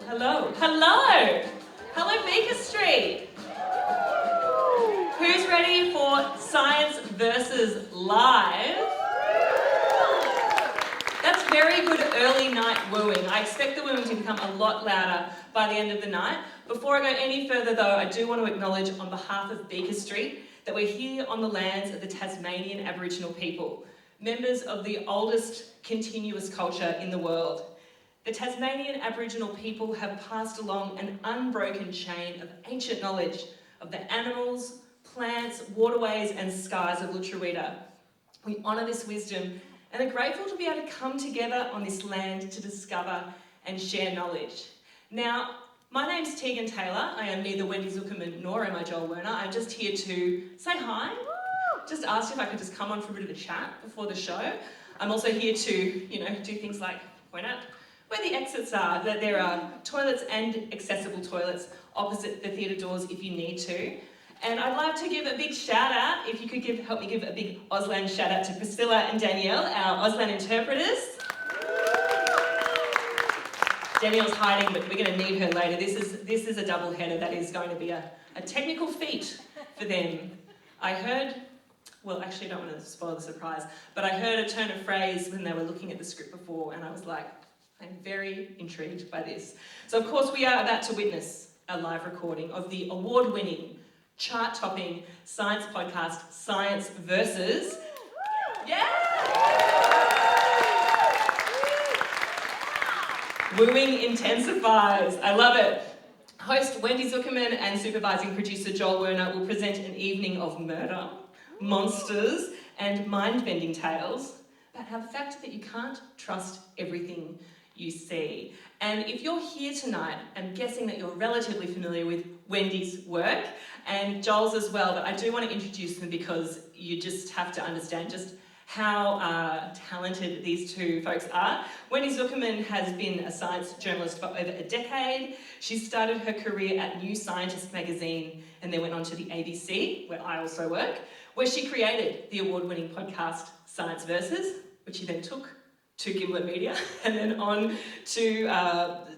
Hello. Hello! Hello, Beaker Street. Who's ready for Science versus Live? That's very good early night wooing. I expect the wooing to become a lot louder by the end of the night. Before I go any further though, I do want to acknowledge on behalf of Beaker Street that we're here on the lands of the Tasmanian Aboriginal people, members of the oldest continuous culture in the world. The Tasmanian Aboriginal people have passed along an unbroken chain of ancient knowledge of the animals, plants, waterways and skies of Lutruwita. We honour this wisdom and are grateful to be able to come together on this land to discover and share knowledge. Now, my name's Tegan Taylor. I am neither Wendy Zukerman nor am I Joel Werner. I'm just here to say hi. Just asked if I could just come on for a bit of a chat before the show. I'm also here to, do things like point out where the exits are, that there are toilets and accessible toilets opposite the theatre doors if you need to. And I'd like to give a big shout out, if you could help me give a big Auslan shout out to Priscilla and Danielle, our Auslan interpreters. Danielle's hiding, but we're going to need her later. This is a double header that is going to be a technical feat for them. I heard, well, actually I don't want to spoil the surprise, but I heard a turn of phrase when they were looking at the script before, and I was like, I'm very intrigued by this. So of course we are about to witness a live recording of the award-winning, chart-topping science podcast, Science versus... Yeah! Wooing intensifies. I love it. Host Wendy Zukerman and supervising producer Joel Werner will present an evening of murder, monsters, and mind-bending tales about how the fact that you can't trust everything you see. And if you're here tonight, I'm guessing that you're relatively familiar with Wendy's work and Joel's as well, but I do want to introduce them because you just have to understand just how talented these two folks are. Wendy Zukerman has been a science journalist for over a decade. She started her career at New Scientist magazine and then went on to the ABC, where I also work, where she created the award-winning podcast Science Versus, which she then took to Gimlet Media and then on to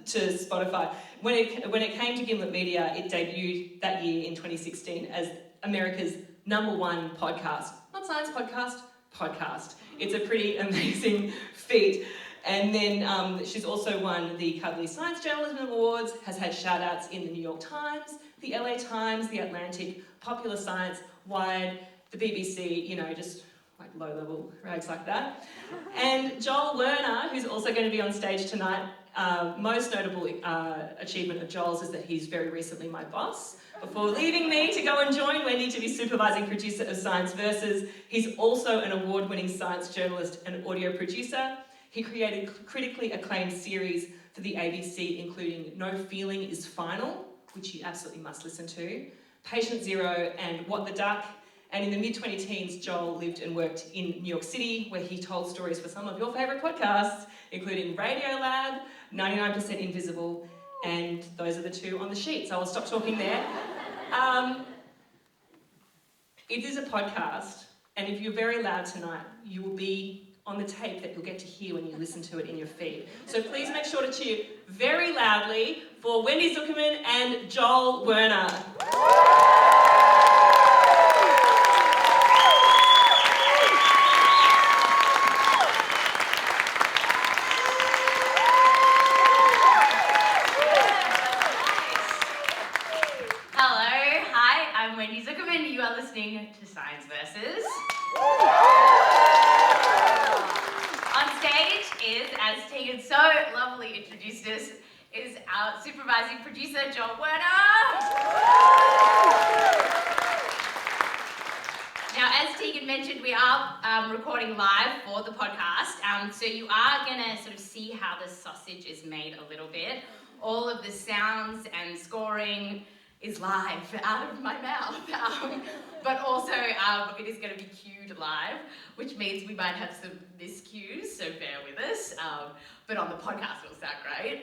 Spotify. When it came to Gimlet Media, it debuted that year in 2016 as America's #1 podcast. Not science podcast. It's a pretty amazing feat. And then she's also won the Cuddly Science Journalism Awards, has had shout-outs in the New York Times, the LA Times, the Atlantic, Popular Science, Wired, the BBC, just like low-level rags like that. And Joel Werner, who's also going to be on stage tonight, most notable achievement of Joel's is that he's very recently my boss. Before leaving me to go and join Wendy to be supervising producer of Science Versus, he's also an award-winning science journalist and audio producer. He created critically acclaimed series for the ABC, including No Feeling is Final, which you absolutely must listen to, Patient Zero, and What the Duck. And in the mid-2010s, Joel lived and worked in New York City, where he told stories for some of your favourite podcasts, including Radio Lab, 99% Invisible, and those are the two on the sheet, so I'll stop talking there. It is a podcast, and if you're very loud tonight, you will be on the tape that you'll get to hear when you listen to it in your feed. So please make sure to cheer very loudly for Wendy Zukerman and Joel Werner. Wendy Zukerman, you are listening to Science Versus. On stage is, as Tegan so lovely introduced us, is our supervising producer, Joel Werner. Now, as Tegan mentioned, we are recording live for the podcast, so you are going to sort of see how the sausage is made a little bit. All of the sounds and scoring is live out of my mouth, but also it is going to be cued live, which means we might have some miscues, so bear with us, but on the podcast it'll sound great.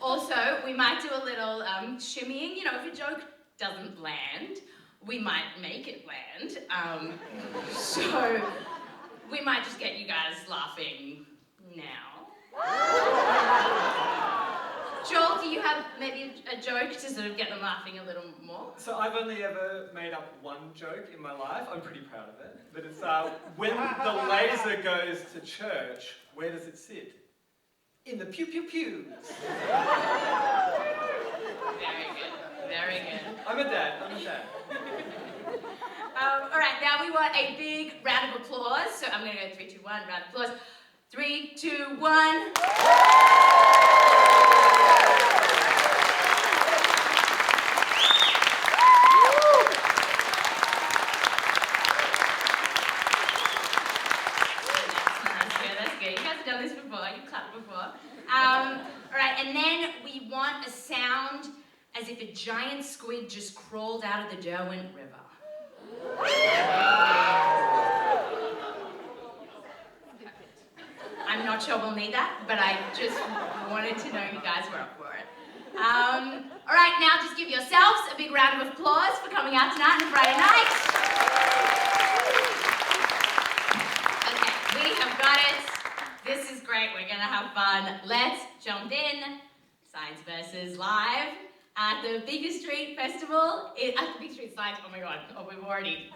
Also, we might do a little shimmying, if a joke doesn't land, we might make it land, so we might just get you guys laughing now. Joel maybe a joke to sort of get them laughing a little more? So I've only ever made up one joke in my life. I'm pretty proud of it. But it's when the laser goes to church, where does it sit? In the pew pew pews. Very good, very good. I'm a dad. All right, now we want a big round of applause. So I'm going to go 3, 2, 1, round of applause. 3, 2, 1. That's good. You guys have done this before. You've clapped before. All right, and then we want a sound as if a giant squid just crawled out of the Derwent River. I'm not sure we'll need that, but I just wanted to know you guys were up for it. All right, now just give yourselves a big round of applause for coming out tonight on Friday night. Okay, we have got it. This is great. We're going to have fun. Let's jump in. Science versus Live at the Beaker Street Festival. At the Beaker Street Science, oh my God, we've already...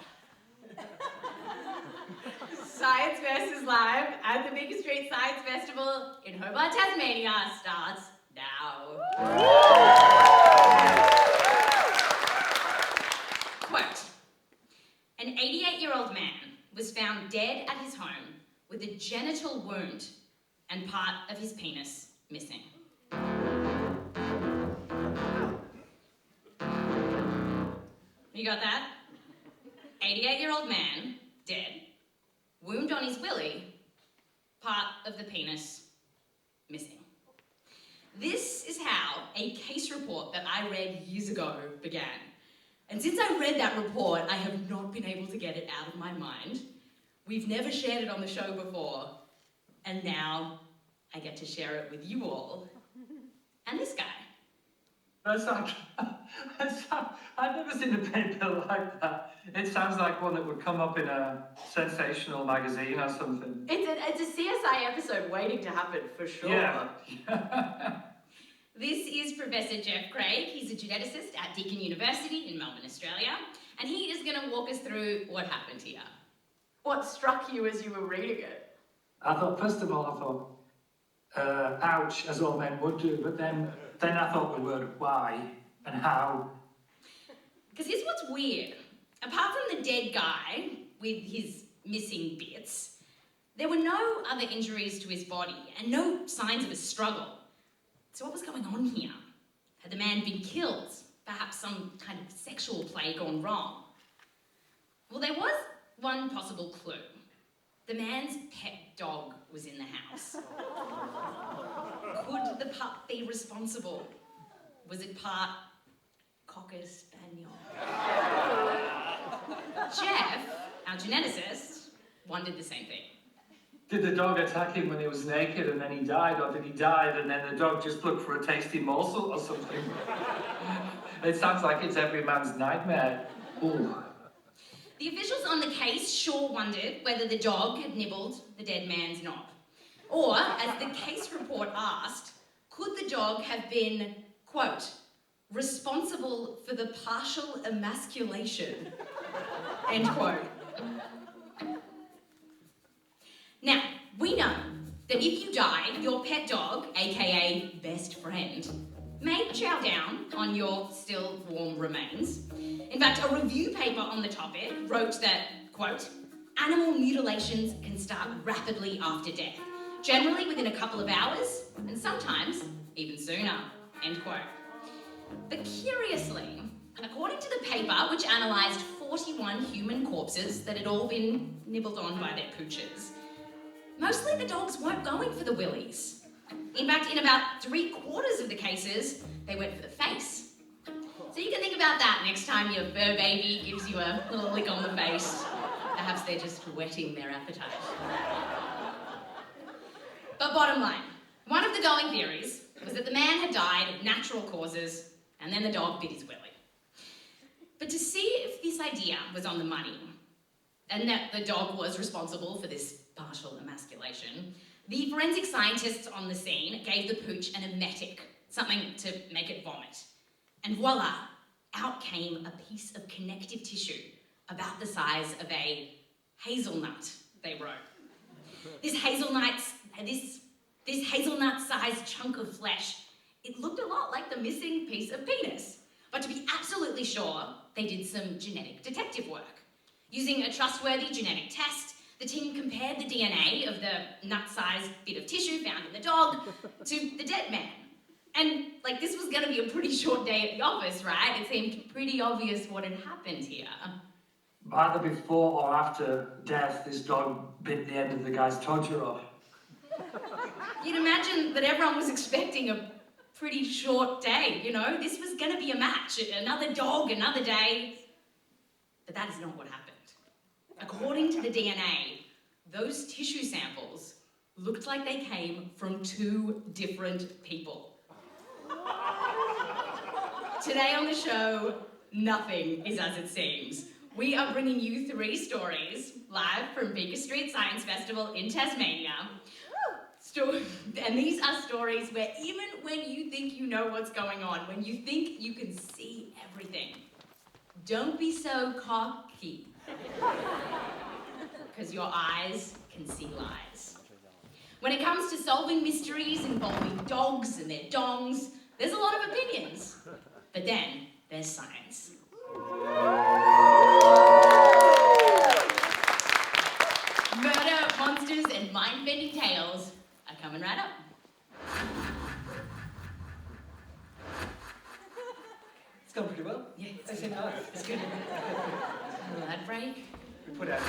Science versus Live at the Beaker Street Science Festival in Hobart, Tasmania starts now. Quote, an 88-year-old man was found dead at his home with a genital wound and part of his penis missing. You got that? 88-year-old man, dead. Wound on his willy, part of the penis missing. This is how a case report that I read years ago began. And since I read that report, I have not been able to get it out of my mind. We've never shared it on the show before, and now I get to share it with you all. And this guy. I've never seen a paper like that. It sounds like one that would come up in a sensational magazine or something. It's a CSI episode waiting to happen, for sure. Yeah. This is Professor Jeff Craig. He's a geneticist at Deakin University in Melbourne, Australia, and he is going to walk us through what happened here. What struck you as you were reading it? I thought, first of all, ouch, as all men would do, but then I thought the word why and how. Because here's what's weird. Apart from the dead guy with his missing bits, there were no other injuries to his body and no signs of a struggle. So what was going on here? Had the man been killed? Perhaps some kind of sexual play gone wrong? Well, there was one possible clue. The man's pet dog was in the house. Could the pup be responsible? Was it part Cocker Spaniel? Jeff, our geneticist, wondered the same thing. Did the dog attack him when he was naked and then he died, or did he die and then the dog just looked for a tasty morsel or something? It sounds like it's every man's nightmare. Ooh. The officials on the case sure wondered whether the dog had nibbled the dead man's knob. Or, as the case report asked, could the dog have been, quote, responsible for the partial emasculation, end quote. Now, we know that if you died, your pet dog, aka best friend, may chow down on your still warm remains. In fact, a review paper on the topic wrote that, quote, animal mutilations can start rapidly after death, generally within a couple of hours, and sometimes even sooner, end quote. But curiously, according to the paper, which analysed 41 human corpses that had all been nibbled on by their pooches, mostly the dogs weren't going for the willies. In fact, in about 3/4 of the cases, they went for the face. So you can think about that next time your fur baby gives you a little lick on the face. Perhaps they're just whetting their appetite. But bottom line, one of the going theories was that the man had died of natural causes and then the dog bit his willy. But to see if this idea was on the money and that the dog was responsible for this partial emasculation, the forensic scientists on the scene gave the pooch an emetic something to make it vomit. And voila, out came a piece of connective tissue about the size of a hazelnut, they wrote. This hazelnut-sized chunk of flesh, it looked a lot like the missing piece of penis. But to be absolutely sure, they did some genetic detective work. Using a trustworthy genetic test, the team compared the DNA of the nut-sized bit of tissue found in the dog to the dead man. And, this was going to be a pretty short day at the office, right? It seemed pretty obvious what had happened here. Either before or after death, this dog bit the end of the guy's todger off. You'd imagine that everyone was expecting a pretty short day, This was going to be a match. Another dog, another day. But that is not what happened. According to the DNA, those tissue samples looked like they came from two different people. Today on the show, nothing is as it seems. We are bringing you 3 stories live from Beaker Street Festival in Tasmania. And these are stories where even when you think you know what's going on, when you think you can see everything, don't be so cocky. Because your eyes can see lies. When it comes to solving mysteries involving dogs and their dongs, there's a lot of opinions. But then there's science. Murder, monsters, and mind-bending tales are coming right up. It's gone pretty well. Yeah, They seem nice. it's good. A little ad break. We put out.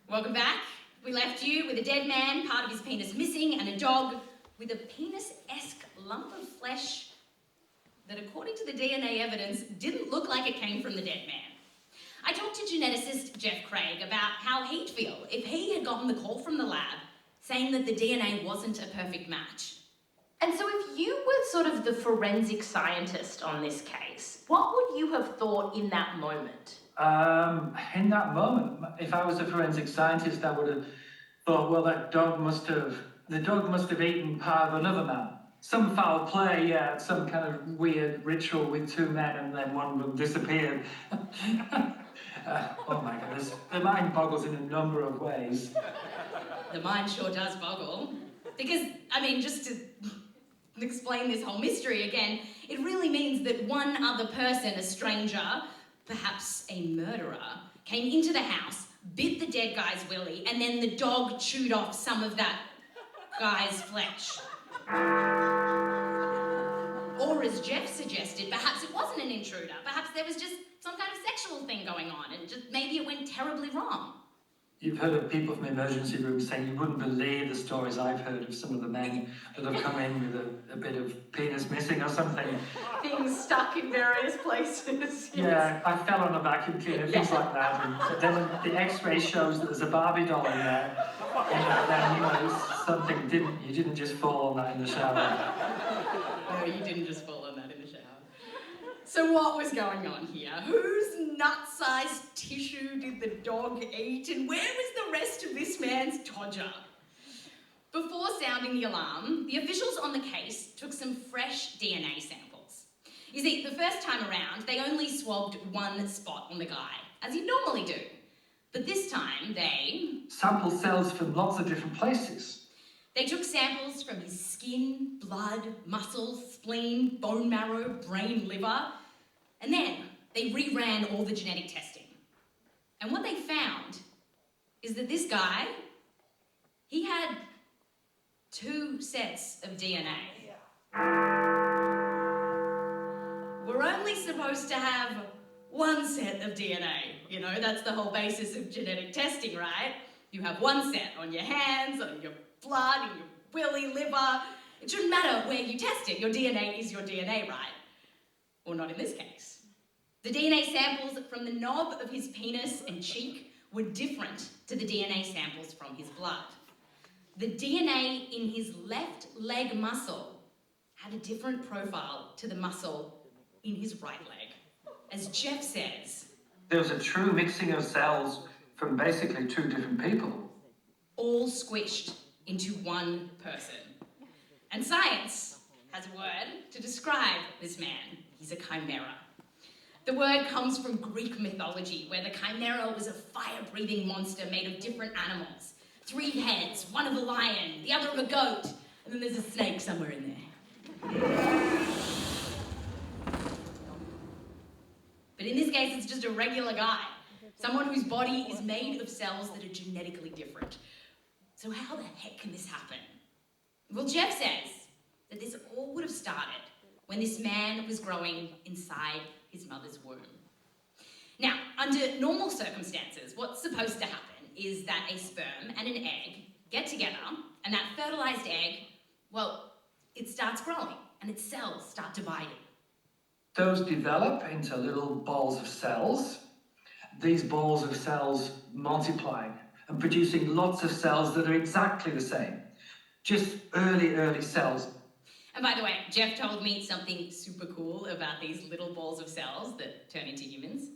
Welcome back. We left you with a dead man, part of his penis missing, and a dog with a penis-esque lump of flesh that, according to the DNA evidence, didn't look like it came from the dead man. I talked to geneticist Jeff Craig about how he'd feel if he had gotten the call from the lab saying that the DNA wasn't a perfect match. And so if you were sort of the forensic scientist on this case, what would you have thought in that moment? In that moment, if I was a forensic scientist, I would have thought, well, the dog must have eaten part of another man. Some foul play, yeah, some kind of weird ritual with 2 men and then one of them disappeared. Oh my goodness, the mind boggles in a number of ways. The mind sure does boggle. Because, just to explain this whole mystery again, it really means that one other person, a stranger, perhaps a murderer, came into the house, bit the dead guy's willy, and then the dog chewed off some of that guy's flesh. Or as Jeff suggested, perhaps it wasn't an intruder. Perhaps there was just some kind of sexual thing going on, and just maybe it went terribly wrong. You've heard of people from emergency rooms saying you wouldn't believe the stories I've heard of some of the men that have come in with a bit of penis missing or something. Things stuck in various places. Yeah, I fell on a vacuum cleaner, things like that. And then when the X-ray shows that there's a Barbie doll in there, something you didn't just fall on that in the shower. No, you didn't just fall on that in the shower. So what was going on here? Whose nut-sized tissue did the dog eat, and where was the rest of this man's todger? Before sounding the alarm, the officials on the case took some fresh DNA samples. You see, the first time around, they only swabbed one spot on the guy, as you normally do. But this time, they sampled cells from lots of different places. They took samples from his skin, blood, muscles, spleen, bone marrow, brain, liver, and then they reran all the genetic testing. And what they found is that this guy, he had 2 sets of DNA. We're only supposed to have 1 set of DNA. That's the whole basis of genetic testing, right? You have 1 set on your hands, on your blood, in your willy, liver. It shouldn't matter where you test it. Your DNA is your DNA, right? Or not in this case. The DNA samples from the knob of his penis and cheek were different to the DNA samples from his blood. The DNA in his left leg muscle had a different profile to the muscle in his right leg. As Jeff says, there was a true mixing of cells from basically 2 different people. All squished into one person. And science has a word to describe this man. He's a chimera. The word comes from Greek mythology, where the chimera was a fire-breathing monster made of different animals. 3 heads, one of a lion, the other of a goat, and then there's a snake somewhere in there. But in this case, it's just a regular guy. Someone whose body is made of cells that are genetically different. So how the heck can this happen? Well, Jeff says that this all would have started when this man was growing inside his mother's womb. Now, under normal circumstances, what's supposed to happen is that a sperm and an egg get together, and that fertilized egg, well, it starts growing, and its cells start dividing. Those develop into little balls of cells. These balls of cells multiplying and producing lots of cells that are exactly the same. Just early cells. And by the way, Jeff told me something super cool about these little balls of cells that turn into humans.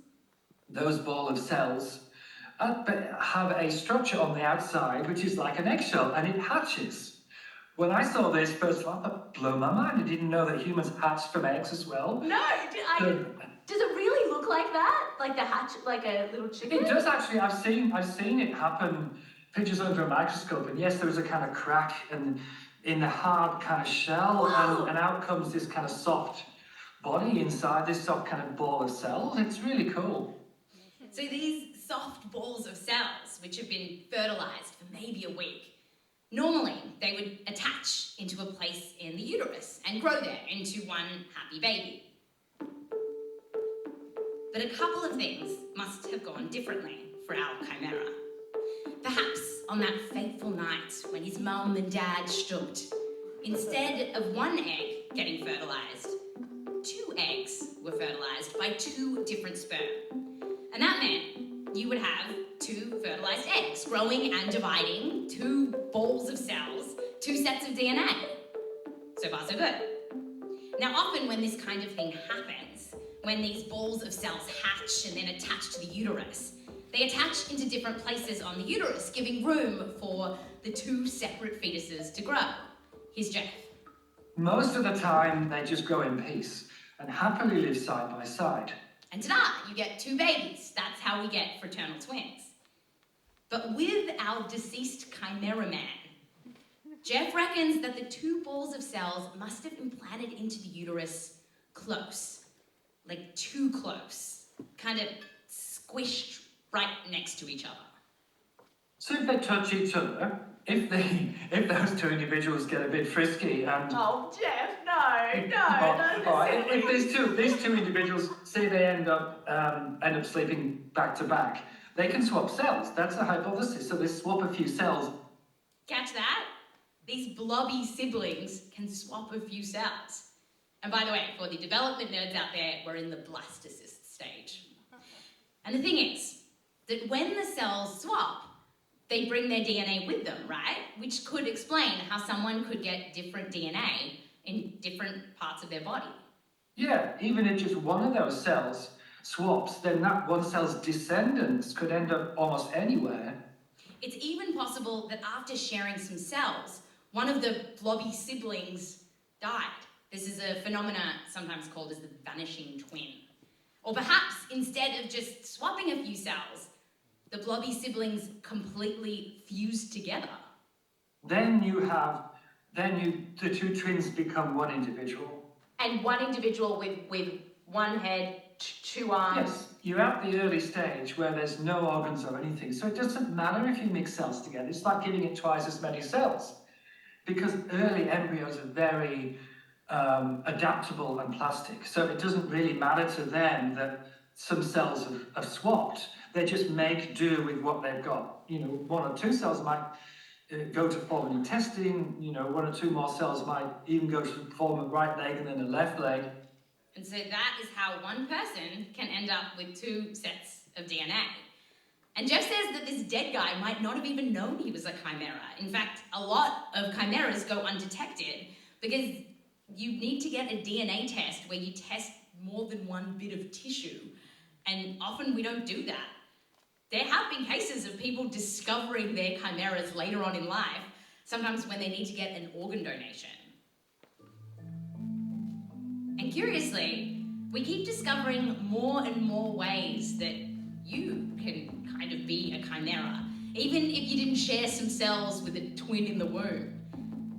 Those ball of cells have a structure on the outside which is like an eggshell, and it hatches. When I saw this first of all, that blew my mind. I didn't know that humans hatch from eggs as well. No, does it really look like that? Like the hatch, like a little chicken? It does actually. I've seen it happen. Pictures under a microscope, and yes, there is a kind of crack in the hard kind of shell, and out comes this kind of soft body inside this soft kind of ball of cells. It's really cool. So these soft balls of cells, which have been fertilized for maybe a week, normally they would attach into a place in the uterus and grow there into one happy baby. But a couple of things must have gone differently for our chimera. Perhaps on that fateful night when his mum and dad stooped, instead of one egg getting fertilized, 2 eggs were fertilized by 2 different sperm. And that meant you would have 2 fertilized eggs growing and dividing, 2 balls of cells, 2 sets of DNA. So far, so good. Now, often when this kind of thing happens, when these balls of cells hatch and then attach to the uterus, they attach into different places on the uterus, giving room for the 2 separate fetuses to grow. Here's Jeff. Most of the time, they just grow in peace and happily live side by side. And ta-da, you get 2 babies. That's how we get fraternal twins. But with our deceased chimera man, Jeff reckons that the 2 balls of cells must have implanted into the uterus close. Like too close. Kind of squished right next to each other. So if they touch each other, if those 2 individuals get a bit frisky and... Oh, Jeff, no. All right, if these two individuals, say they end up sleeping back to back, they can swap cells. That's the hypothesis. So they swap a few cells. Catch that? These blobby siblings can swap a few cells. And by the way, for the development nerds out there, we're in the blastocyst stage. And the thing is that when the cells swap, they bring their DNA with them, right? Which could explain how someone could get different DNA in different parts of their body. Yeah, even if just one of those cells swaps, then that one cell's descendants could end up almost anywhere. It's even possible that after sharing some cells, one of the blobby siblings died. This is a phenomena sometimes called as the vanishing twin. Or perhaps instead of just swapping a few cells, the blobby siblings completely fused together. Then the 2 twins become one individual. And one individual with 1 head, 2 arms. Yes, you're at the early stage where there's no organs or anything, so it doesn't matter if you mix cells together. It's like giving it twice as many cells. Because early embryos are very adaptable and plastic, so it doesn't really matter to them that some cells have swapped. They just make do with what they've got. 1 or 2 cells might go to form an intestine, 1 or 2 more cells might even go to form a right leg and then a left leg. And so that is how one person can end up with 2 sets of DNA. And Jeff says that this dead guy might not have even known he was a chimera. In fact, a lot of chimeras go undetected because you need to get a DNA test where you test more than 1 bit of tissue. And often we don't do that. There have been cases of people discovering their chimeras later on in life, sometimes when they need to get an organ donation. And curiously, we keep discovering more and more ways that you can kind of be a chimera, even if you didn't share some cells with a twin in the womb.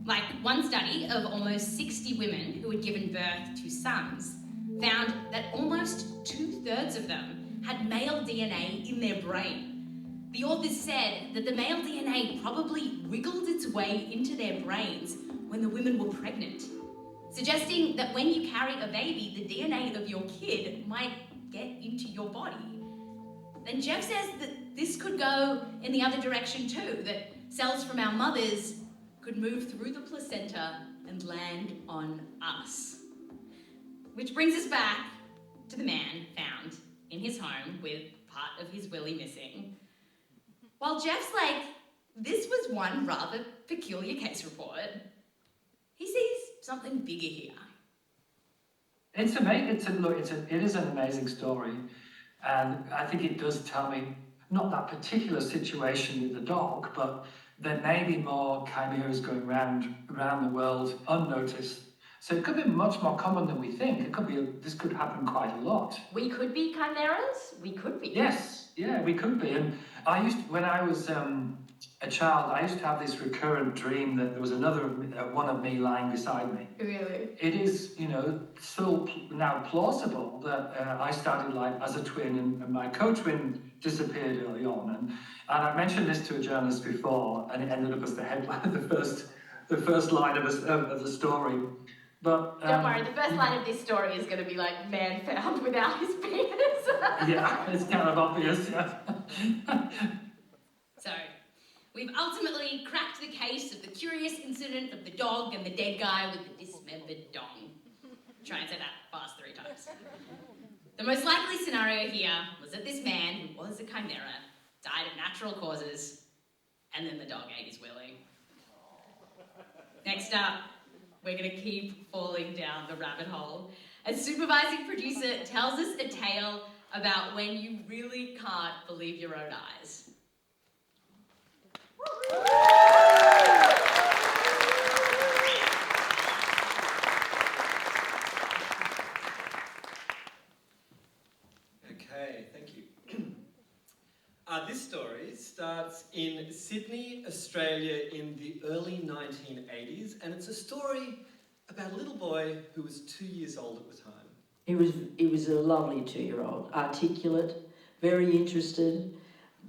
Like one study of almost 60 women who had given birth to sons found that almost 2/3 of them had male DNA in their brain. The authors said that the male DNA probably wiggled its way into their brains when the women were pregnant, suggesting that when you carry a baby, the DNA of your kid might get into your body. Then Jeff says that this could go in the other direction too, that cells from our mothers could move through the placenta and land on us. Which brings us back to the man found in his home with part of his willy missing. While Jeff's like, this was one rather peculiar case report, he sees something bigger here. It is an amazing story, and I think it does tell me, not that particular situation with the dog, but there may be more chimeras going around the world unnoticed. So it could be much more common than we think. This could happen quite a lot. We could be chimeras? We could be. Yes, yeah, we could be. And when I was a child, I used to have this recurrent dream that there was another one of me lying beside me. Really? It is, still now plausible that I started life as a twin and my co-twin disappeared early on. And I mentioned this to a journalist before, and it ended up as the headline, the first line of the story. But Don't worry, the first line of this story is going to be like, man found without his penis. Yeah, it's kind of obvious, yeah. So, we've ultimately cracked the case of the curious incident of the dog and the dead guy with the dismembered dong. Try and say that fast 3 times. The most likely scenario here was that this man, who was a chimera, died of natural causes, and then the dog ate his willy. Next up, we're going to keep falling down the rabbit hole as supervising producer tells us a tale about when you really can't believe your own eyes. Okay, thank you. This story starts in Sydney, Australia in the early 1980s, and it's a story about a little boy who was 2 years old at the time. He was a lovely 2-year-old, articulate, very interested,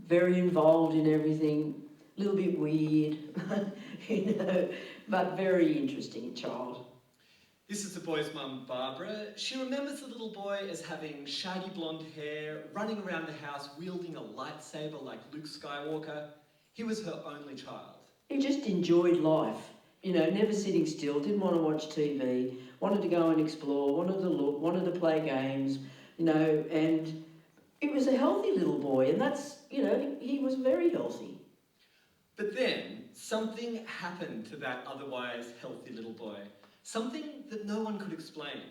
very involved in everything, a little bit weird, but very interesting child. This is the boy's mum, Barbara. She remembers the little boy as having shaggy blonde hair, running around the house wielding a lightsaber like Luke Skywalker. He was her only child. He just enjoyed life, never sitting still, didn't want to watch TV, wanted to go and explore, wanted to look, wanted to play games, and he was a healthy little boy, and that's, he was very healthy. But then, something happened to that otherwise healthy little boy. Something that no one could explain.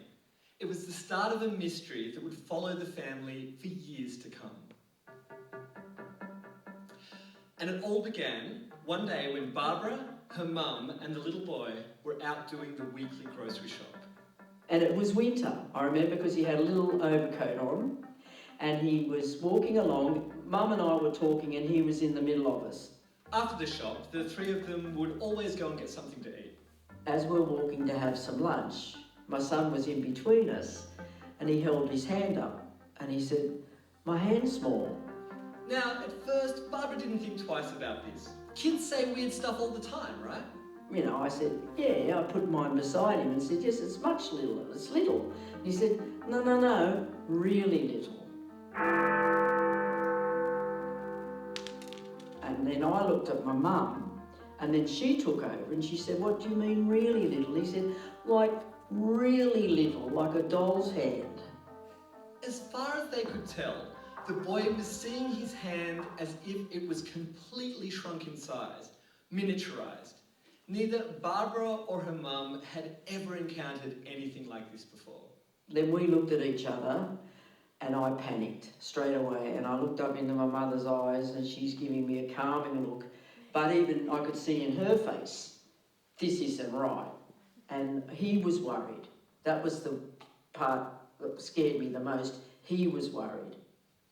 It was the start of a mystery that would follow the family for years to come. And it all began one day when Barbara, her mum, and the little boy were out doing the weekly grocery shop. And it was winter, I remember, because he had a little overcoat on, and he was walking along. Mum and I were talking, and he was in the middle of us. After the shop, the 3 of them would always go and get something to eat. As we were walking to have some lunch, my son was in between us, and he held his hand up, and he said, "My hand's small." Now, at first, Barbara didn't think twice about this. Kids say weird stuff all the time, right? I said, yeah, I put mine beside him and said, yes, it's much littler, it's little. He said, no, really little. And then I looked at my mum, and then she took over and she said, what do you mean really little? He said, like really little, like a doll's hand. As far as they could tell, the boy was seeing his hand as if it was completely shrunk in size, miniaturized. Neither Barbara or her mum had ever encountered anything like this before. Then we looked at each other and I panicked straight away, and I looked up into my mother's eyes and she's giving me a calming look. But even I could see in her face, this isn't right. And he was worried. That was the part that scared me the most. He was worried.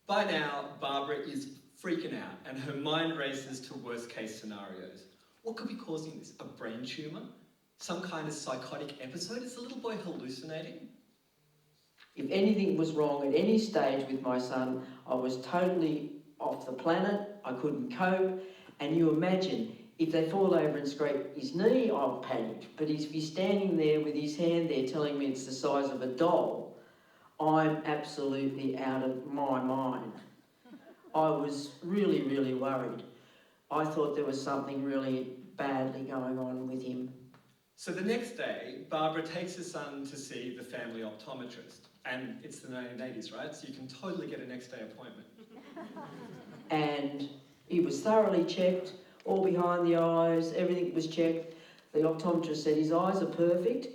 By now, Barbara is freaking out and her mind races to worst case scenarios. What could be causing this? A brain tumour? Some kind of psychotic episode? Is the little boy hallucinating? If anything was wrong at any stage with my son, I was totally off the planet. I couldn't cope. And you imagine, if they fall over and scrape his knee, I'll panic. But if he's standing there with his hand there telling me it's the size of a doll, I'm absolutely out of my mind. I was really, really worried. I thought there was something really badly going on with him. So the next day, Barbara takes her son to see the family optometrist. And it's the 1980s, right? So you can totally get a next day appointment. And he was thoroughly checked, all behind the eyes, everything was checked. The optometrist said his eyes are perfect.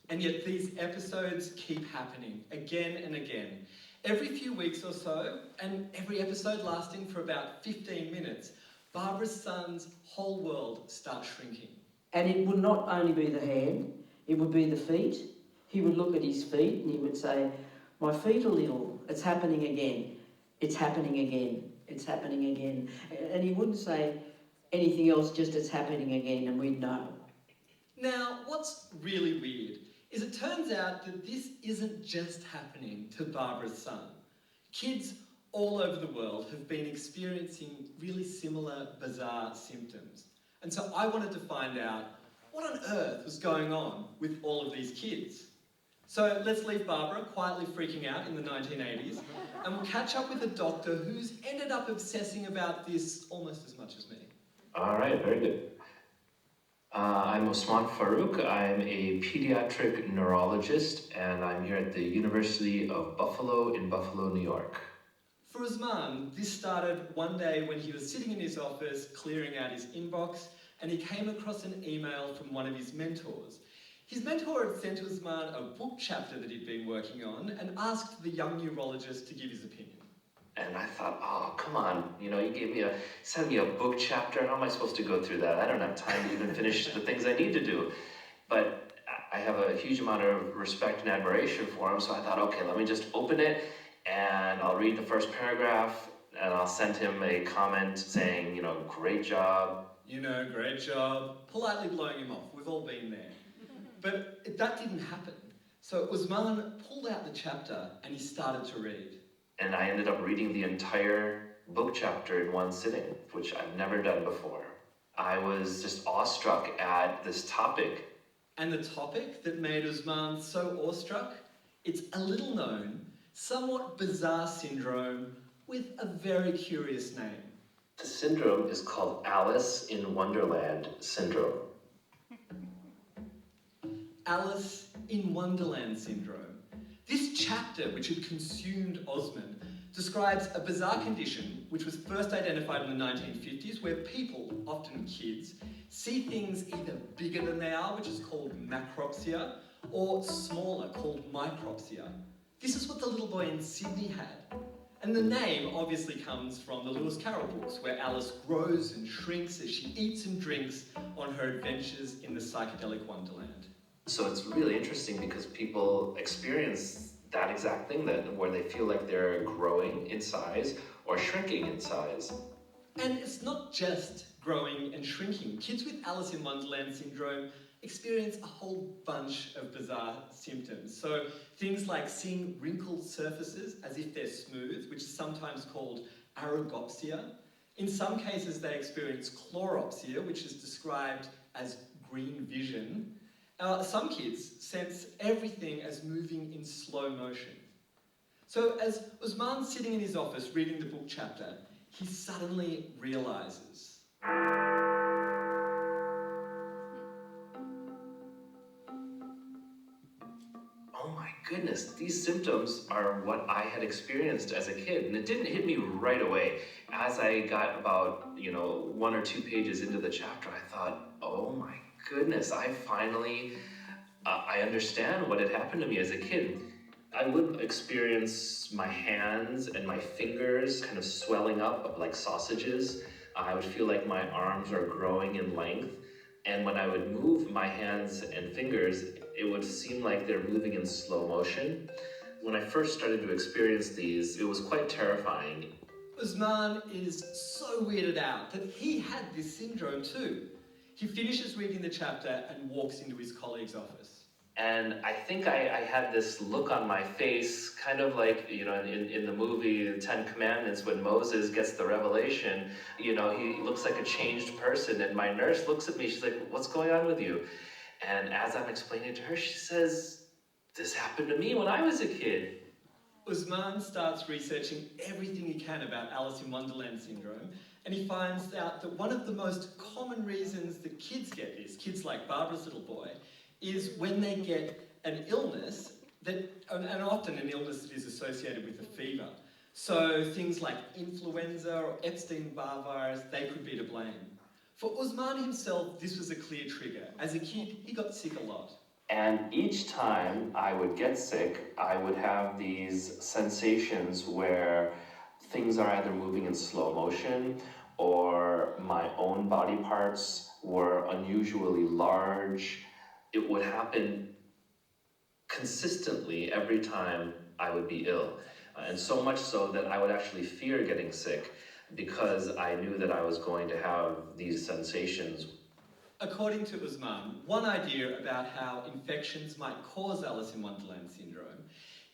And yet these episodes keep happening again and again. Every few weeks or so, and every episode lasting for about 15 minutes, Barbara's son's whole world starts shrinking. And it would not only be the hand, it would be the feet. He would look at his feet and he would say, my feet are little, it's happening again, it's happening again, it's happening again. And he wouldn't say anything else, just it's happening again, and we'd know. Now, what's really weird is it turns out that this isn't just happening to Barbara's son. Kids all over the world have been experiencing really similar bizarre symptoms. And so I wanted to find out what on earth was going on with all of these kids. So let's leave Barbara quietly freaking out in the 1980s, and we'll catch up with a doctor who's ended up obsessing about this almost as much as me. All right, very good. I'm Osman Farouk. I'm a pediatric neurologist, and I'm here at the University of Buffalo in Buffalo, New York. For Osman, this started one day when he was sitting in his office clearing out his inbox, and he came across an email from one of his mentors. His mentor had sent Osman a book chapter that he'd been working on and asked the young neurologist to give his opinion. And I thought, oh, come on, you send me a book chapter. How am I supposed to go through that? I don't have time to even finish the things I need to do. But I have a huge amount of respect and admiration for him, so I thought, okay, let me just open it and I'll read the first paragraph and I'll send him a comment saying, great job. Great job. Politely blowing him off. We've all been there. But that didn't happen. So Osman pulled out the chapter and he started to read. And I ended up reading the entire book chapter in one sitting, which I've never done before. I was just awestruck at this topic. And the topic that made Osman so awestruck? It's a little known, somewhat bizarre syndrome with a very curious name. The syndrome is called Alice in Wonderland syndrome. Alice in Wonderland syndrome. This chapter, which had consumed Osman, describes a bizarre condition which was first identified in the 1950s, where people, often kids, see things either bigger than they are, which is called macropsia, or smaller, called micropsia. This is what the little boy in Sydney had. And the name obviously comes from the Lewis Carroll books, where Alice grows and shrinks as she eats and drinks on her adventures in the psychedelic wonderland. So it's really interesting because people experience that exact thing, where they feel like they're growing in size or shrinking in size. And it's not just growing and shrinking. Kids with Alice in Wonderland syndrome experience a whole bunch of bizarre symptoms. So things like seeing wrinkled surfaces as if they're smooth, which is sometimes called aragopsia. In some cases, they experience chloropsia, which is described as green vision. Some kids sense everything as moving in slow motion. So as Osman's sitting in his office reading the book chapter, he suddenly realises. Oh my goodness, these symptoms are what I had experienced as a kid, and it didn't hit me right away. As I got about, 1 or 2 pages into the chapter, I thought, oh my goodness, I finally, I understand what had happened to me as a kid. I would experience my hands and my fingers kind of swelling up like sausages. I would feel like my arms are growing in length, and when I would move my hands and fingers, it would seem like they're moving in slow motion. When I first started to experience these, it was quite terrifying. Usman is so weirded out that he had this syndrome too. He finishes reading the chapter and walks into his colleague's office. And I think I had this look on my face, kind of like, in the movie The Ten Commandments, when Moses gets the revelation, he looks like a changed person. And my nurse looks at me, she's like, "What's going on with you?" And as I'm explaining it to her, she says, "This happened to me when I was a kid." Usman starts researching everything he can about Alice in Wonderland syndrome, and he finds out that one of the most common reasons that kids get this, kids like Barbara's little boy, is when they get an illness, and often an illness that is associated with a fever. So things like influenza or Epstein-Barr virus, they could be to blame. For Usman himself, this was a clear trigger. As a kid, he got sick a lot. And each time I would get sick, I would have these sensations where things are either moving in slow motion or my own body parts were unusually large. It would happen consistently every time I would be ill. And so much so that I would actually fear getting sick because I knew that I was going to have these sensations. According to Usman, one idea about how infections might cause Alice in Wonderland syndrome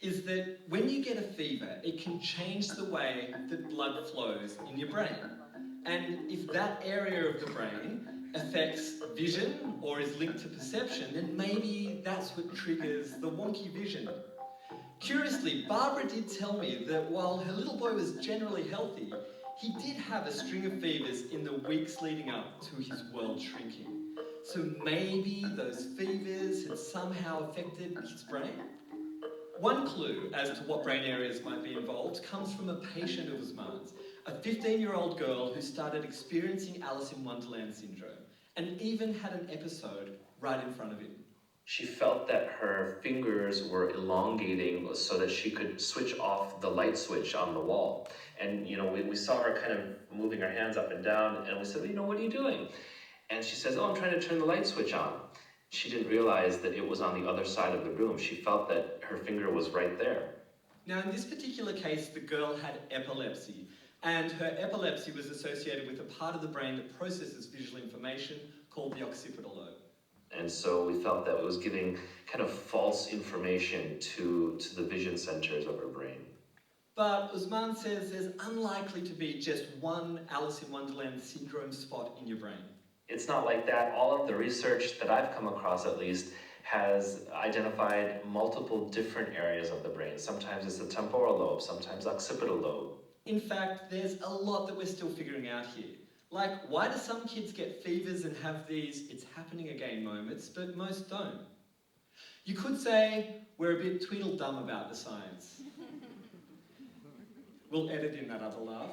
is that when you get a fever, it can change the way that blood flows in your brain. And if that area of the brain affects vision or is linked to perception, then maybe that's what triggers the wonky vision. Curiously, Barbara did tell me that while her little boy was generally healthy, he did have a string of fevers in the weeks leading up to his world shrinking. So maybe those fevers had somehow affected his brain? One clue as to what brain areas might be involved comes from a patient of Usman's, a 15-year-old girl who started experiencing Alice in Wonderland syndrome and even had an episode right in front of him. She felt that her fingers were elongating so that she could switch off the light switch on the wall. And, we saw her kind of moving her hands up and down, and we said, "What are you doing?" And she says, "Oh, I'm trying to turn the light switch on." She didn't realize that it was on the other side of the room. She felt that her finger was right there. Now, in this particular case, the girl had epilepsy, and her epilepsy was associated with a part of the brain that processes visual information called the occipital lobe. And so we felt that it was giving kind of false information to the vision centers of her brain. But Usman says there's unlikely to be just one Alice in Wonderland syndrome spot in your brain. It's not like that. All of the research that I've come across, at least, has identified multiple different areas of the brain. Sometimes it's the temporal lobe, sometimes occipital lobe. In fact, there's a lot that we're still figuring out here. Like, why do some kids get fevers and have these "it's happening again" moments, but most don't? You could say we're a bit tweedledum about the science. We'll edit in that other laugh.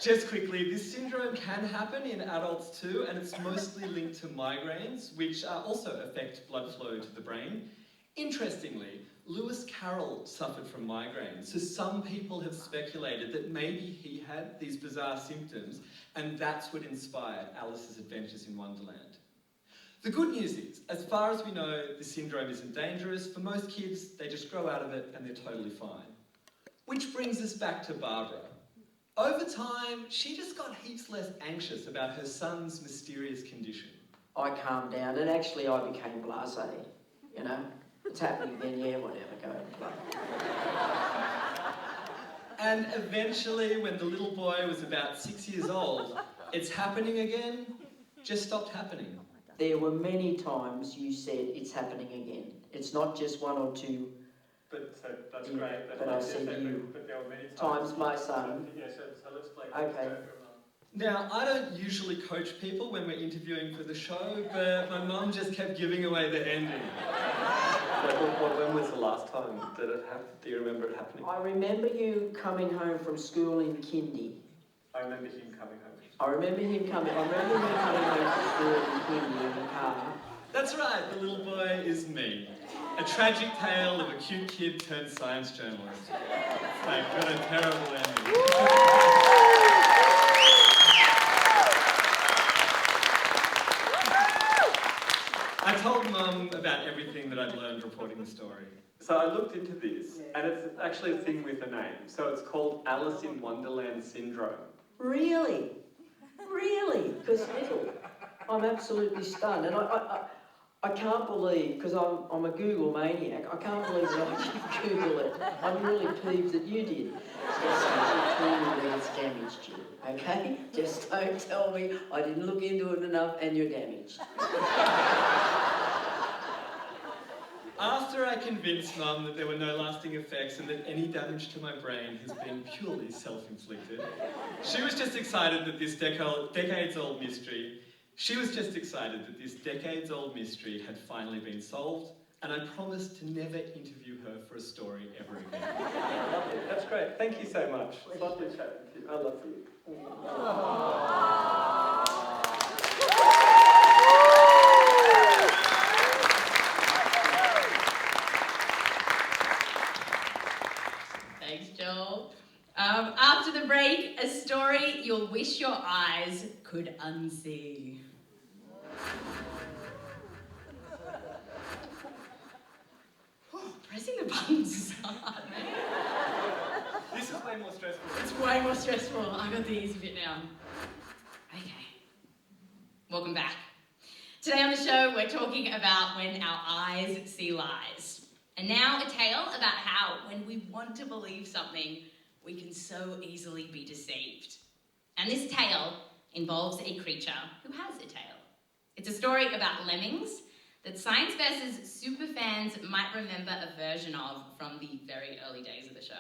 Just quickly, this syndrome can happen in adults too, and it's mostly linked to migraines, which also affect blood flow to the brain. Interestingly, Lewis Carroll suffered from migraines, so some people have speculated that maybe he had these bizarre symptoms, and that's what inspired Alice's adventures in Wonderland. The good news is, as far as we know, the syndrome isn't dangerous. For most kids, they just grow out of it and they're totally fine. Which brings us back to Barbara. Over time, she just got heaps less anxious about her son's mysterious condition. I calmed down, and actually I became blasé, It's happening again, yeah, whatever, go and play. And eventually, when the little boy was about 6 years old, "It's happening again" just stopped happening. There were many times you said, "It's happening again." It's not just one or two. That's Yeah, great. That's but I said you but there were many times my son. Yeah, so let's play. Okay. Now, I don't usually coach people when we're interviewing for the show, but my mum just kept giving away the ending. When was the last time did it happen? Do you remember it happening? I remember you coming home from school in kindy. I remember him coming home. I remember him coming home from school in kindy in the car, That's right, the little boy is me. A tragic tale of a cute kid turned science journalist. Thank God, a terrible ending. I told Mum about everything that I'd learned reporting the story. So I looked into this, and it's actually a thing with a name. So it's called Alice in Wonderland syndrome. Really? Really? Because little, I'm absolutely stunned. And I can't believe, because I'm a Google maniac, I can't believe that I didn't Google it. I'm really peeved that you did. Just clearly it's damaged you, okay? Just don't tell me I didn't look into it enough and you're damaged. After I convinced Mum that there were no lasting effects and that any damage to my brain has been purely self-inflicted, she was just excited that this decades-old mystery had finally been solved, and I promised to never interview her for a story ever again. Lovely. That's great. Thank you so much. It's lovely chatting to you. I love you. Thanks, Joel. After the break, a story you'll wish your eyes could unsee. Pressing the buttons is hard, man. This is way more stressful. It's way more stressful. I got the easy bit now. Okay. Welcome back. Today on the show, we're talking about when our eyes see lies. And now a tale about how, when we want to believe something, we can so easily be deceived. And this tale involves a creature who has a tail. It's a story about lemmings that Science Versus superfans might remember a version of from the very early days of the show.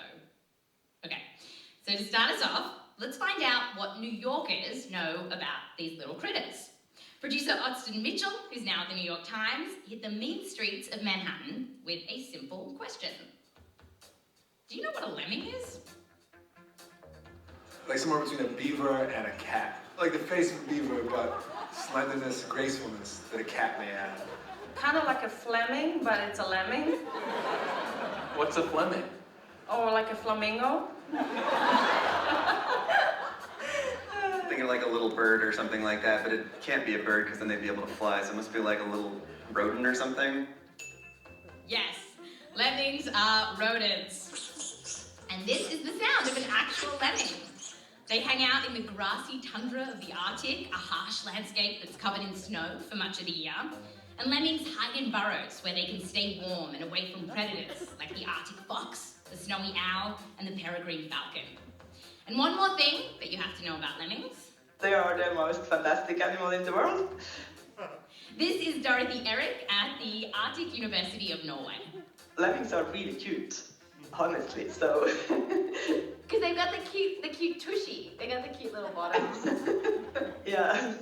Okay, so to start us off, let's find out what New Yorkers know about these little critters. Producer Austin Mitchell, who's now at the New York Times, hit the mean streets of Manhattan with a simple question. Do you know what a lemming is? Like somewhere between a beaver and a cat. Like the face of a beaver, but slenderness, gracefulness that a cat may have. Kind of like a Fleming, but it's a lemming. What's a Fleming? Or like a flamingo. Thinking like a little bird or something like that, but it can't be a bird because then they'd be able to fly, so it must be like a little rodent or something. Yes, lemmings are rodents. And this is the sound of an actual lemming. They hang out in the grassy tundra of the Arctic, a harsh landscape that's covered in snow for much of the year. And lemmings hide in burrows where they can stay warm and away from predators like the Arctic fox, the snowy owl, and the peregrine falcon. And one more thing that you have to know about lemmings. They are the most fantastic animal in the world. This is Dorothy Eric at the Arctic University of Norway. Lemmings are really cute, honestly, so... Because they've got the cute tushy. They got the cute little bottoms. Yeah.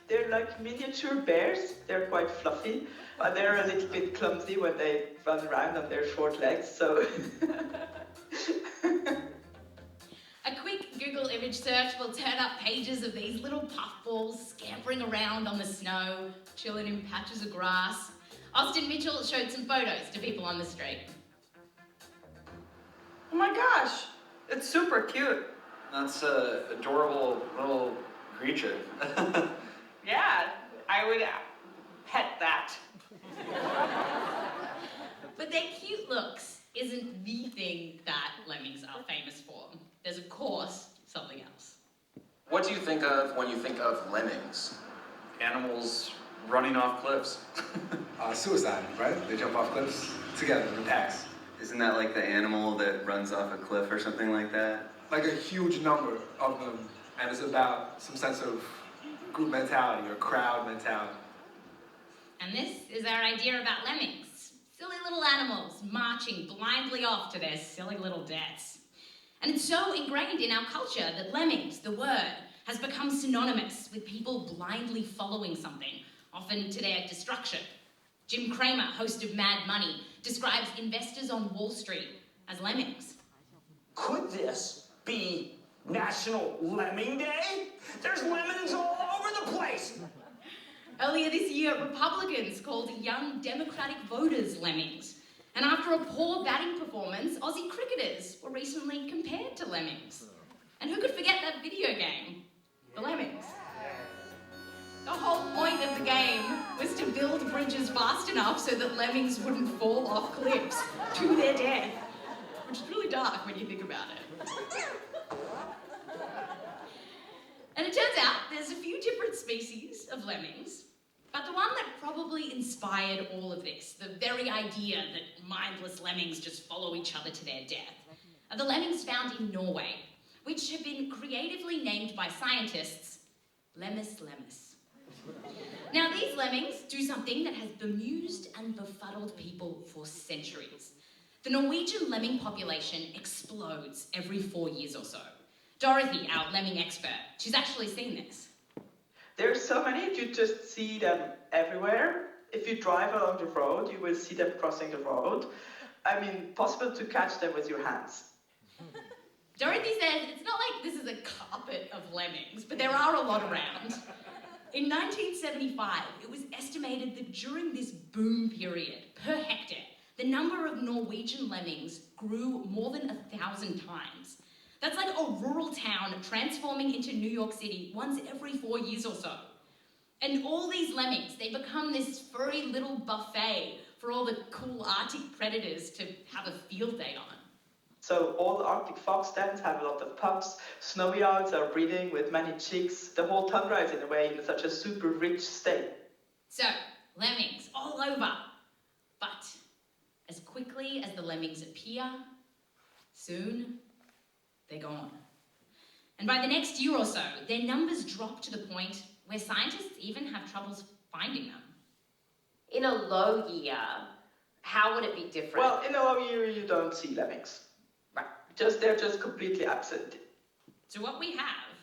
They're like miniature bears. They're quite fluffy. But they're a little bit clumsy when they run around on their short legs, so... A quick Google image search will turn up pages of these little puffballs scampering around on the snow, chilling in patches of grass. Austin Mitchell showed some photos to people on the street. Oh my gosh, it's super cute. That's an adorable little creature. Yeah, I would pet that. But their cute looks isn't the thing that lemmings are famous for. There's, of course, something else. What do you think of when you think of lemmings? Animals running off cliffs. Suicide, right? They jump off cliffs together in packs. Isn't that like the animal that runs off a cliff or something like that? Like a huge number of them, and it's about some sense of group mentality or crowd mentality. And this is our idea about lemmings. Silly little animals marching blindly off to their silly little deaths. And it's so ingrained in our culture that lemmings, the word, has become synonymous with people blindly following something, often to their destruction. Jim Cramer, host of Mad Money, describes investors on Wall Street as lemmings. Could this be National Lemming Day? There's lemmings all over the place. Earlier this year, Republicans called young Democratic voters lemmings. And after a poor batting performance, Aussie cricketers were recently compared to lemmings. And who could forget that video game? The Lemmings. The whole point of the game was to build bridges fast enough so that lemmings wouldn't fall off cliffs to their death. Which is really dark when you think about it. And it turns out there's a few different species of lemmings, but the one that probably inspired all of this, the very idea that mindless lemmings just follow each other to their death, are the lemmings found in Norway, which have been creatively named by scientists Lemmus lemmus. Now, these lemmings do something that has bemused and befuddled people for centuries. The Norwegian lemming population explodes every 4 years or so. Dorothy, our lemming expert, she's actually seen this. There's so many, you just see them everywhere. If you drive along the road, you will see them crossing the road. I mean, possible to catch them with your hands. Dorothy says it's not like this is a carpet of lemmings, but there are a lot around. In 1975, it was estimated that during this boom period, per hectare, the number of Norwegian lemmings grew more than 1,000 times. That's like a rural town transforming into New York City once every 4 years or so. And all these lemmings, they become this furry little buffet for all the cool Arctic predators to have a field day on. So all the Arctic fox dens have a lot of pups, snowy owls are breeding with many chicks, the whole tundra is in a way in such a super rich state. So, lemmings all over. But as quickly as the lemmings appear, soon they're gone. And by the next year or so, their numbers drop to the point where scientists even have troubles finding them. In a low year, how would it be different? Well, in a low year you don't see lemmings. Right. They're just completely absent. So what we have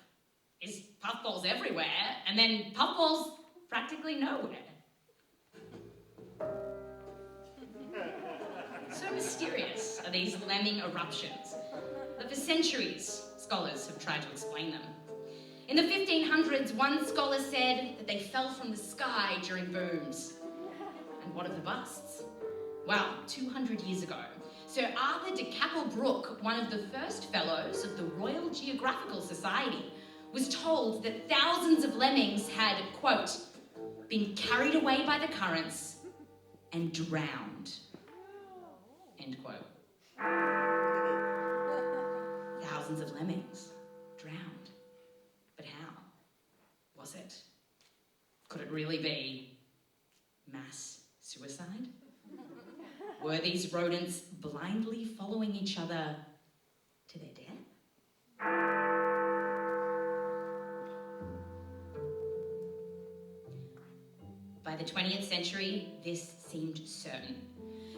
is puffballs everywhere, and then puffballs practically nowhere. So mysterious are these lemming eruptions that for centuries scholars have tried to explain them. In the 1500s, one scholar said that they fell from the sky during booms. And what of the busts? Well, 200 years ago, Sir Arthur de Capel-Brooke, one of the first fellows of the Royal Geographical Society, was told that thousands of lemmings had, quote, been carried away by the currents and drowned, end quote. Thousands of lemmings drowned. But how? Was it? Could it really be mass suicide? Were these rodents blindly following each other to their death? By the 20th century, this seemed certain.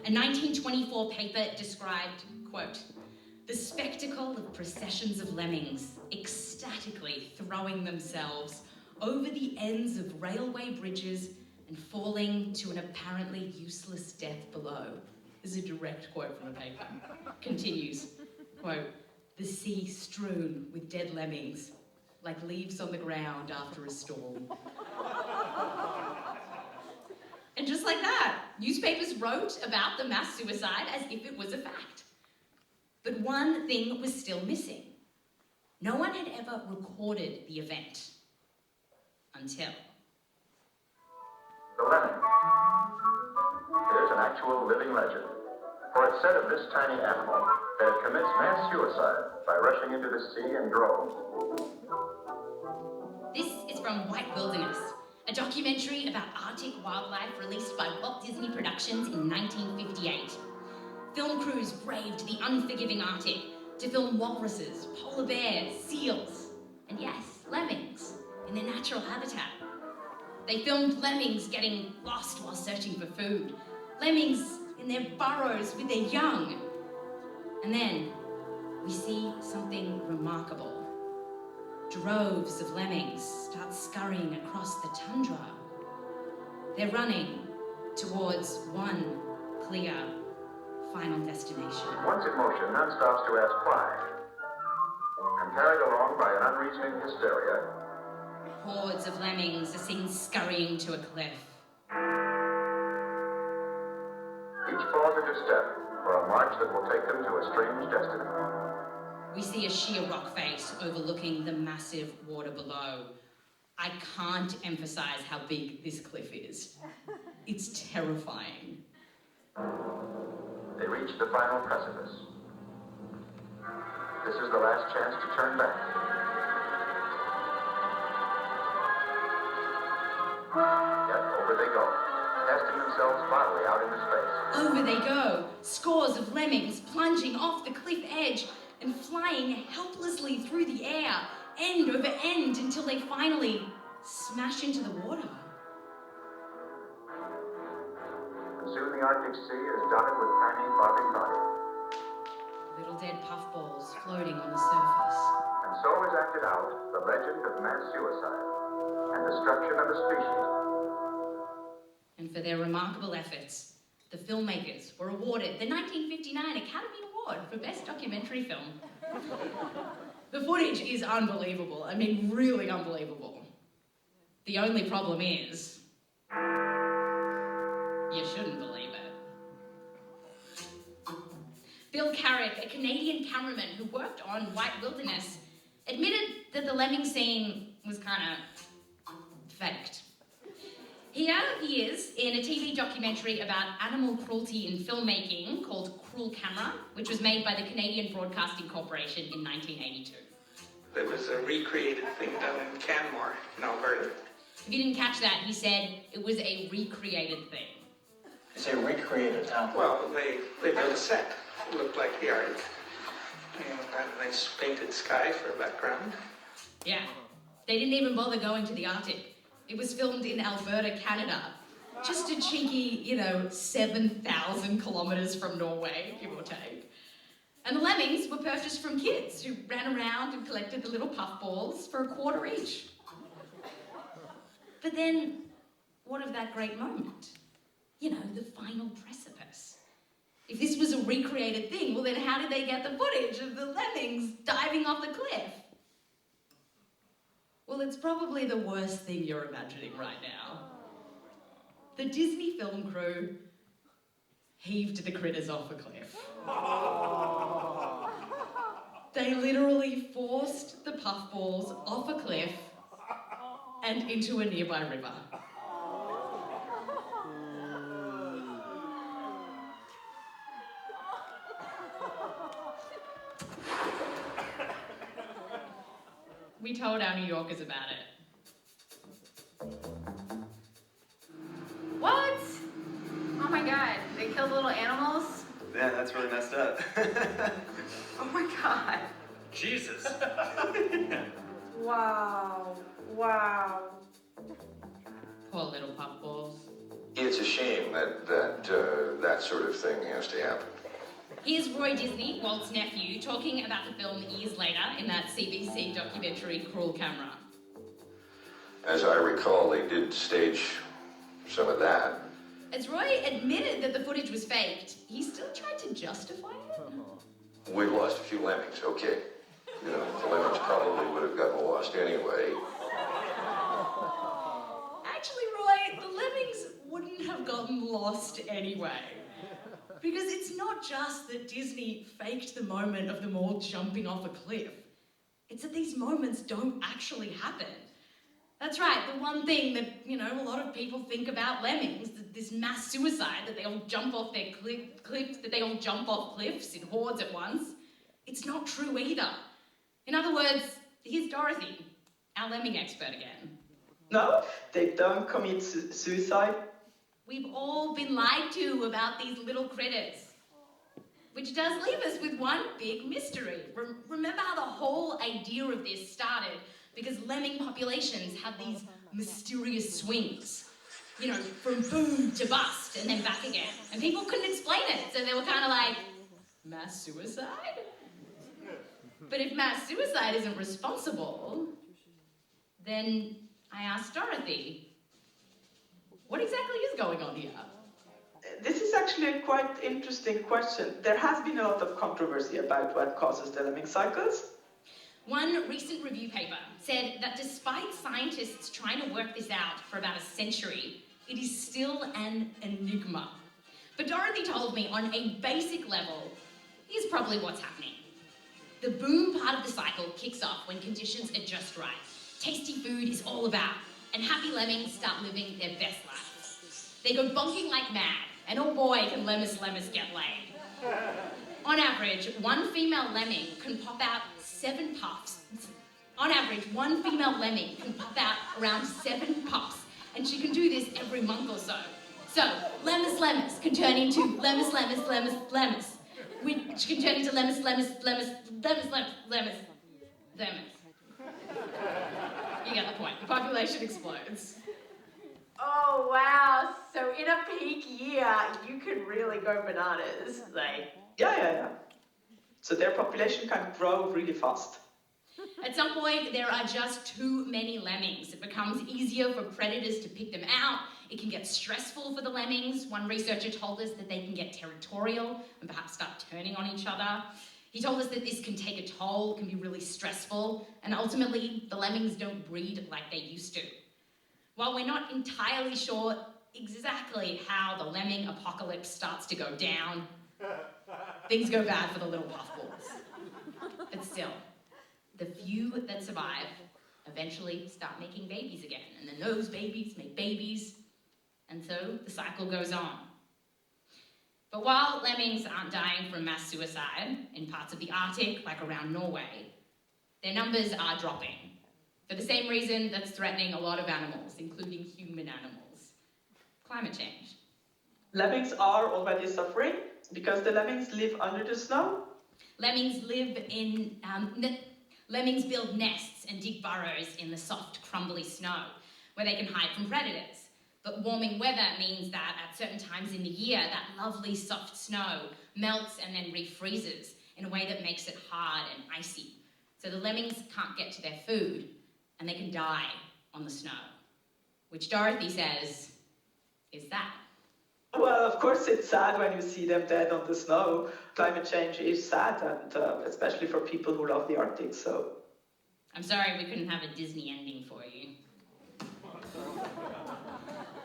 A 1924 paper described, quote, the spectacle of processions of lemmings ecstatically throwing themselves over the ends of railway bridges and falling to an apparently useless death below. This is a direct quote from the paper. Continues, quote, the sea strewn with dead lemmings, like leaves on the ground after a storm. And just like that, newspapers wrote about the mass suicide as if it was a fact. But one thing was still missing. No one had ever recorded the event. Until... The lemming. Here's an actual living legend. For it's said of this tiny animal that it commits mass suicide by rushing into the sea in droves. This is from White Wilderness, a documentary about Arctic wildlife released by Walt Disney Productions in 1958. Film crews braved the unforgiving Arctic to film walruses, polar bears, seals, and yes, lemmings in their natural habitat. They filmed lemmings getting lost while searching for food, lemmings in their burrows with their young. And then we see something remarkable. Droves of lemmings start scurrying across the tundra. They're running towards one clear final destination. Once in motion, none stops to ask why. And carried along by an unreasoning hysteria, Hordes of lemmings are seen scurrying to a cliff. Each pausing to step for a march that will take them to a strange destiny. We see a sheer rock face overlooking the massive water below. I can't emphasize how big this cliff is. It's terrifying. They reach the final precipice. This is the last chance to turn back. Yet over they go, casting themselves bodily out into space. Over they go, scores of lemmings plunging off the cliff edge and flying helplessly through the air, end over end, until they finally smash into the water. And soon the Arctic Sea is dotted with tiny bobbing bodies. Little dead puffballs floating on the surface. And so is acted out the legend of mass suicide and destruction of a species. And for their remarkable efforts, the filmmakers were awarded the 1959 Academy Award for Best Documentary Film. The footage is unbelievable. I mean, really unbelievable. The only problem is, you shouldn't believe it. Bill Carrick, a Canadian cameraman who worked on White Wilderness, admitted that the lemming scene was kind of faked. Here he is in a TV documentary about animal cruelty in filmmaking called Cruel Camera, which was made by the Canadian Broadcasting Corporation in 1982. It was a recreated thing done in Canmore, in Alberta. If you didn't catch that, he said it was a recreated thing. You say recreated, huh? Well, they built a set. It looked like the Arctic. And had a nice painted sky for a background. Yeah, they didn't even bother going to the Arctic. It was filmed in Alberta, Canada. Just a cheeky, 7,000 kilometres from Norway, give or take. And the lemmings were purchased from kids who ran around and collected the little puffballs for $0.25 each. But then, what of that great moment? The final precipice. If this was a recreated thing, well then how did they get the footage of the lemmings diving off the cliff? Well, it's probably the worst thing you're imagining right now. The Disney film crew heaved the critters off a cliff. They literally forced the puffballs off a cliff and into a nearby river. We told our New Yorkers about it. What? Oh my god, they killed little animals? Yeah, that's really messed up. Oh my god. Jesus. Wow. Wow. Poor little puffballs. It's a shame that sort of thing has to happen. Here's Roy Disney, Walt's nephew, talking about the film years later in that CBC documentary, Cruel Camera. As I recall, they did stage some of that. As Roy admitted that the footage was faked, he still tried to justify it. We lost a few lemmings, okay. The lemmings probably would have gotten lost anyway. Actually, Roy, the lemmings wouldn't have gotten lost anyway. Because it's not just that Disney faked the moment of them all jumping off a cliff. It's that these moments don't actually happen. That's right, the one thing that, a lot of people think about lemmings, this mass suicide, that they all jump off their cliffs, that they all jump off cliffs in hordes at once, it's not true either. In other words, here's Dorothy, our lemming expert again. No, they don't commit suicide. We've all been lied to about these little critters. Which does leave us with one big mystery. Remember how the whole idea of this started? Because lemming populations have these mysterious swings. From boom to bust and then back again. And people couldn't explain it, so they were kind of like, mass suicide? But if mass suicide isn't responsible, then I asked Dorothy, what exactly is going on here? This is actually a quite interesting question. There has been a lot of controversy about what causes the lemming cycles. One recent review paper said that despite scientists trying to work this out for about a century, it is still an enigma. But Dorothy told me on a basic level, here's probably what's happening. The boom part of the cycle kicks off when conditions are just right. Tasty food is all about, and happy lemmings start living their best lives. They go bonking like mad, and oh boy, can lemmus get laid. On average, one female lemming can pop out 7 pups. On average, one female lemming can pop out around 7 pups, and she can do this every month or so. So, lemmus can turn into lemmus, which can turn into lemmus. You get the point. The population explodes. Oh, wow. So in a peak year, you could really go bananas. Yeah. So their population can grow really fast. At some point, there are just too many lemmings. It becomes easier for predators to pick them out. It can get stressful for the lemmings. One researcher told us that they can get territorial and perhaps start turning on each other. He told us that this can take a toll, can be really stressful, and ultimately, the lemmings don't breed like they used to. While we're not entirely sure exactly how the lemming apocalypse starts to go down, things go bad for the little puffballs. But still, the few that survive eventually start making babies again, and then those babies make babies, and so the cycle goes on. But while lemmings aren't dying from mass suicide in parts of the Arctic, like around Norway, their numbers are dropping, for the same reason that's threatening a lot of animals, including human animals: climate change. Lemmings are already suffering because the lemmings live under the snow. Lemmings build nests and dig burrows in the soft, crumbly snow, where they can hide from predators. But warming weather means that at certain times in the year, that lovely soft snow melts and then refreezes in a way that makes it hard and icy. So the lemmings can't get to their food, and they can die on the snow, which Dorothy says is sad. Well, of course it's sad when you see them dead on the snow. Climate change is sad, and especially for people who love the Arctic, so... I'm sorry we couldn't have a Disney ending for you.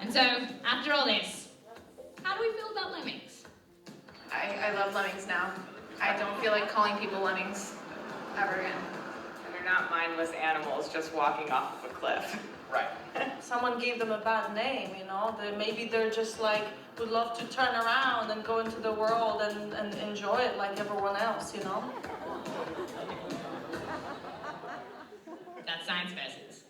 And so, after all this, how do we feel about lemmings? I love lemmings now. I don't feel like calling people lemmings ever again. And they're not mindless animals just walking off of a cliff. Right. Someone gave them a bad name, maybe they're just would love to turn around and go into the world and enjoy it like everyone else, That's Science Versus.